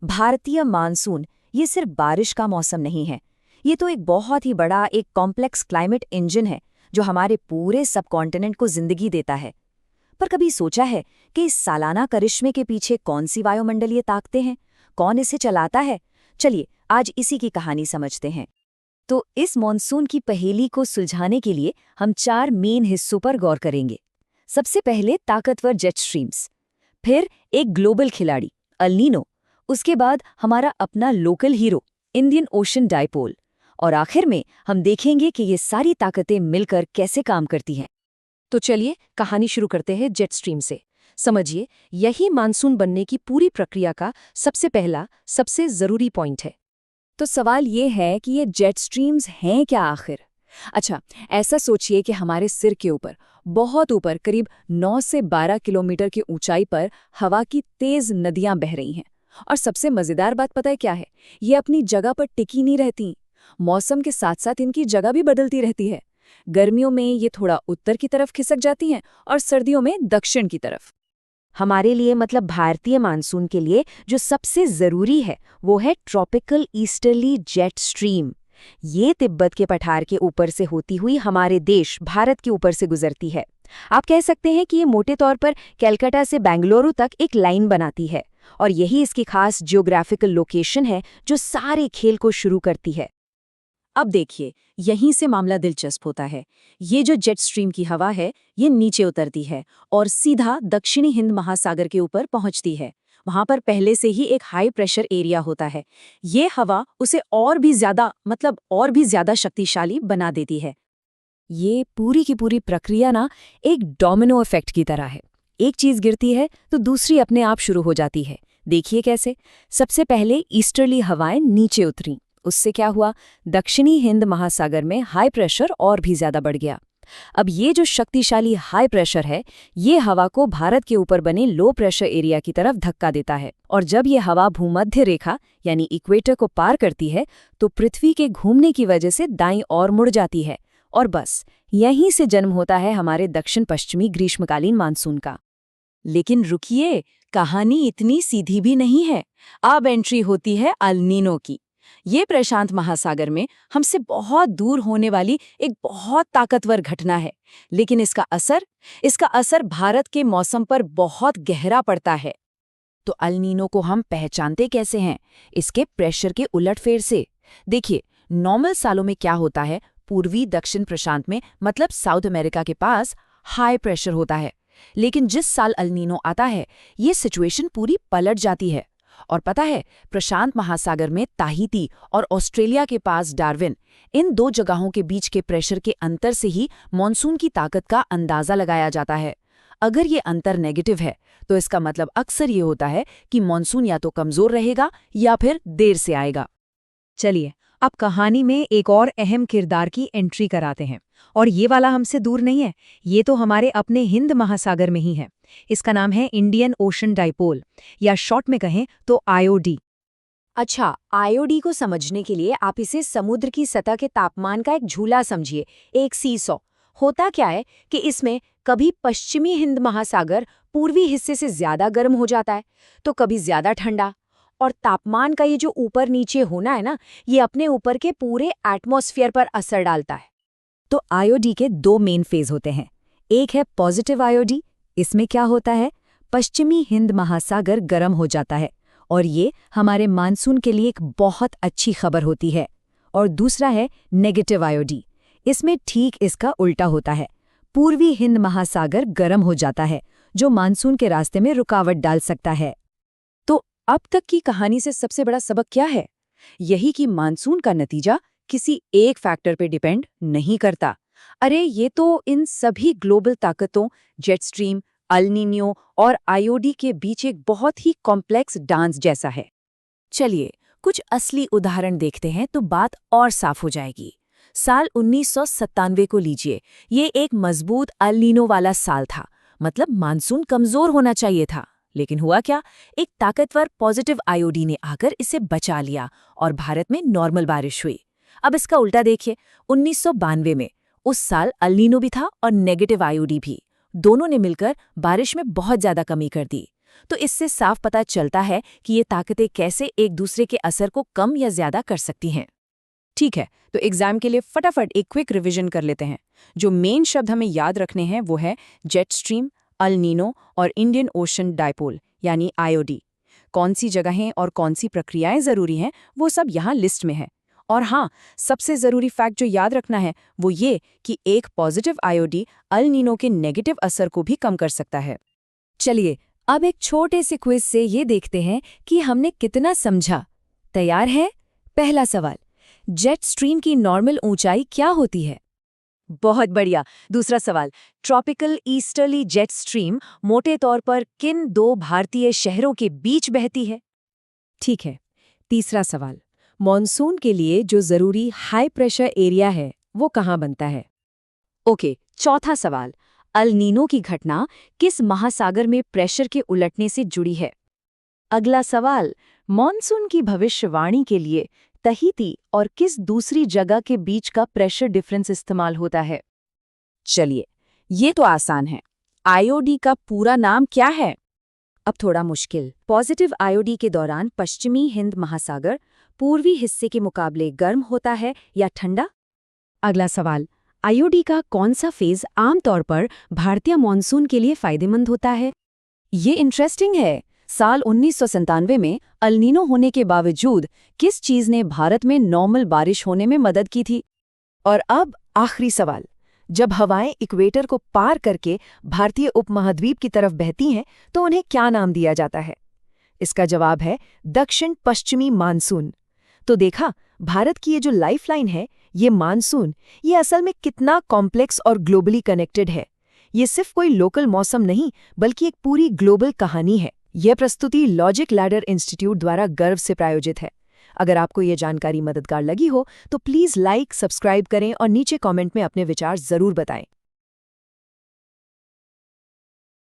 भारतीय मानसून ये सिर्फ बारिश का मौसम नहीं है। ये तो एक बहुत ही बड़ा एक कॉम्प्लेक्स क्लाइमेट इंजन है जो हमारे पूरे सबकॉन्टिनेंट को जिंदगी देता है। पर कभी सोचा है कि इस सालाना करिश्मे के पीछे कौन सी वायुमंडलीय ताकतें हैं, कौन इसे चलाता है? चलिए आज इसी की कहानी समझते हैं। तो इस मॉनसून की पहेली को सुलझाने के लिए हम 4 मेन हिस्सों पर गौर करेंगे। सबसे पहले ताकतवर जेट स्ट्रीम्स, फिर एक ग्लोबल खिलाड़ी अल नीनो, उसके बाद हमारा अपना local hero Indian ocean dipole, और आखिर में हम देखेंगे कि ये सारी ताकतें मिलकर कैसे काम करती हैं। तो चलिए कहानी शुरू करते हैं जेट स्ट्रीम से। समझिए, यही मानसून बनने की पूरी प्रक्रिया का सबसे पहला, सबसे जरूरी पॉइंट है। तो सवाल ये है कि ये जेट स्ट्रीम्स हैं क्या आखिर? अच्छा, ऐसा सोचिए कि हमारे सिर के ऊपर, बहुत ऊपर, करीब 9 से 12 किलोमीटर की ऊंचाई पर हवा की तेज नदियां बह रही हैं। और सबसे मजेदार बात पता है क्या है? ये अपनी जगह पर टिकी नहीं रहती। मौसम के साथ साथ इनकी जगह भी बदलती रहती है। गर्मियों में ये थोड़ा उत्तर की तरफ खिसक जाती हैं और सर्दियों में दक्षिण की तरफ। हमारे लिए मतलब भारतीय मानसून के लिए जो सबसे जरूरी है वो है ट्रॉपिकल ईस्टर्ली जेट स्ट्रीम। ये तिब्बत के पठार के ऊपर से होती हुई हमारे देश भारत के ऊपर से गुजरती है। आप कह सकते हैं कि ये मोटे तौर पर कलकत्ता से बेंगलुरु तक एक लाइन बनाती है, और यही इसकी खास जियोग्राफिकल लोकेशन है जो सारे खेल को शुरू करती है। अब देखिए, यहीं से मामला दिलचस्प होता है। ये जो जेट स्ट्रीम की हवा है, ये नीचे उतरती है और सीधा दक्षिणी हिंद महासागर के ऊपर पहुंचती है। वहां पर पहले से ही एक हाई प्रेशर एरिया होता है। ये हवा उसे और भी ज्यादा शक्तिशाली बना देती है। ये पूरी की पूरी प्रक्रिया ना एक डोमिनो इफेक्ट की तरह है। एक चीज गिरती है तो दूसरी अपने आप शुरू हो जाती है। देखिए कैसे। सबसे पहले ईस्टर्ली हवाएं नीचे उतरी। उससे क्या हुआ? दक्षिणी हिंद महासागर में हाई प्रेशर और भी ज्यादा बढ़ गया। अब ये जो शक्तिशाली हाई प्रेशर है, ये हवा को भारत के ऊपर बने लो प्रेशर एरिया की तरफ धक्का देता है। और जब ये हवा भूमध्य रेखा यानी इक्वेटर को पार करती है तो पृथ्वी के घूमने की वजह से दाईं ओर मुड़ जाती है। और बस यहीं से जन्म होता है हमारे दक्षिण पश्चिमी ग्रीष्मकालीन मानसून का। लेकिन रुकिए, कहानी इतनी सीधी भी नहीं है। अब एंट्री होती है अल नीनो की। ये प्रशांत महासागर में हमसे बहुत दूर होने वाली एक बहुत ताकतवर घटना है, लेकिन इसका असर भारत के मौसम पर बहुत गहरा पड़ता है। तो अल नीनो को हम पहचानते कैसे हैं? इसके प्रेशर के उलटफेर से। देखिए, नॉर्मल सालों में क्या होता है, पूर्वी दक्षिण प्रशांत में मतलब साउथ अमेरिका के पास हाई प्रेशर होता है। लेकिन जिस साल अल नीनो आता है, ये सिचुएशन पूरी पलट जाती है। और पता है, प्रशांत महासागर में ताहिती और ऑस्ट्रेलिया के पास डार्विन, इन 2 जगहों के बीच के प्रेशर के अंतर से ही मॉनसून की ताकत का अंदाजा लगाया जाता है। अगर ये अंतर नेगेटिव है तो इसका मतलब अक्सर ये होता है कि मॉनसून या तो कमजोर रहेगा या फिर देर से आएगा। चलिए, अब कहानी में एक और अहम किरदार की एंट्री कराते हैं, और ये वाला हमसे दूर नहीं है। ये तो हमारे अपने हिंद महासागर में ही है। इसका नाम है इंडियन ओशन डाइपोल, या शॉर्ट में कहें तो आईओडी। अच्छा, आईओडी को समझने के लिए आप इसे समुद्र की सतह के तापमान का एक झूला समझिए, एक सीसॉ। होता क्या है कि इसमें कभी पश्चिमी हिंद महासागर पूर्वी हिस्से से ज्यादा गर्म हो जाता है तो कभी ज्यादा ठंडा। और तापमान का ये जो ऊपर नीचे होना है ना, ये अपने ऊपर के पूरे एटमॉस्फेयर पर असर डालता है। तो आईओडी के 2 मेन फेज होते हैं। एक है पॉजिटिव आईओडी। इसमें क्या होता है, पश्चिमी हिंद महासागर गर्म हो जाता है और ये हमारे मानसून के लिए एक बहुत अच्छी खबर होती है। और दूसरा है नेगेटिव आईओडी। इसमें ठीक इसका उल्टा होता है। पूर्वी हिंद महासागर गर्म हो जाता है, जो मानसून के रास्ते में रुकावट डाल सकता है। तो अब तक की कहानी से सबसे बड़ा सबक क्या है? यही कि मानसून का नतीजा किसी एक फैक्टर पे डिपेंड नहीं करता। अरे, ये तो इन सभी ग्लोबल ताकतों, जेट स्ट्रीम, अल नीनो और आईओडी के बीच एक बहुत ही कॉम्प्लेक्स डांस जैसा है। चलिए कुछ असली उदाहरण देखते हैं तो बात और साफ हो जाएगी। साल 1997 को लीजिए। ये एक मजबूत अल नीनो वाला साल था, मतलब मानसून कमजोर होना चाहिए था। लेकिन हुआ क्या, एक ताकतवर पॉजिटिव आईओडी ने आकर इसे बचा लिया और भारत में नॉर्मल बारिश हुई। अब इसका उल्टा देखिए, 1992 में उस साल अल नीनो भी था और नेगेटिव आईओडी भी। दोनों ने मिलकर बारिश में बहुत ज्यादा कमी कर दी। तो इससे साफ पता चलता है कि ये ताकतें कैसे एक दूसरे के असर को कम या ज्यादा कर सकती हैं। ठीक है, तो एग्जाम के लिए फटाफट एक क्विक रिवीजन कर लेते हैं। जो मेन शब्द हमें याद रखने हैं वो है जेट स्ट्रीम, अल नीनो और इंडियन ओशन डायपोल यानी आईओडी। कौन सी जगहें और कौन सी प्रक्रियाएं जरूरी हैं वो सब यहाँ लिस्ट में है। और हाँ, सबसे जरूरी फैक्ट जो याद रखना है वो ये कि एक पॉजिटिव आईओडी अल नीनो के नेगेटिव असर को भी कम कर सकता है। चलिए अब एक छोटे से क्विज से ये देखते हैं कि हमने कितना समझा। तैयार है? पहला सवाल, जेट स्ट्रीम की नॉर्मल ऊंचाई क्या होती है? बहुत बढ़िया। दूसरा सवाल, ट्रॉपिकल ईस्टर्ली जेट स्ट्रीम मोटे तौर पर किन दो भारतीय शहरों के बीच बहती है? ठीक है। तीसरा सवाल, मॉनसून के लिए जो जरूरी हाई प्रेशर एरिया है वो कहाँ बनता है? ओके, चौथा सवाल, अल नीनो की घटना किस महासागर में प्रेशर के उलटने से जुड़ी है? अगला सवाल, मॉनसून की भविष्यवाणी के लिए तहीती और किस दूसरी जगह के बीच का प्रेशर डिफरेंस इस्तेमाल होता है? चलिए, ये तो आसान है। आईओडी का पूरा नाम क्या है? अब थोड़ा मुश्किल। पॉजिटिव आईओडी के दौरान पश्चिमी हिंद महासागर पूर्वी हिस्से के मुकाबले गर्म होता है या ठंडा? अगला सवाल, आईओडी का कौन सा फेज आमतौर पर भारतीय मॉनसून के लिए फायदेमंद होता है? ये इंटरेस्टिंग है। साल 1997 में अल नीनो होने के बावजूद किस चीज ने भारत में नॉर्मल बारिश होने में मदद की थी? और अब आखिरी सवाल, जब हवाएं इक्वेटर को पार करके भारतीय उपमहाद्वीप की तरफ बहती हैं तो उन्हें क्या नाम दिया जाता है? इसका जवाब है दक्षिण पश्चिमी मानसून। तो देखा, भारत की ये जो लाइफलाइन है, ये मानसून, ये असल में कितना कॉम्प्लेक्स और ग्लोबली कनेक्टेड है। ये सिर्फ कोई लोकल मौसम नहीं बल्कि एक पूरी ग्लोबल कहानी है। यह प्रस्तुति लॉजिक लैडर इंस्टीट्यूट द्वारा गर्व से प्रायोजित है। अगर आपको ये जानकारी मददगार लगी हो तो प्लीज़ लाइक, सब्सक्राइब करें और नीचे कमेंट में अपने विचार जरूर बताएं।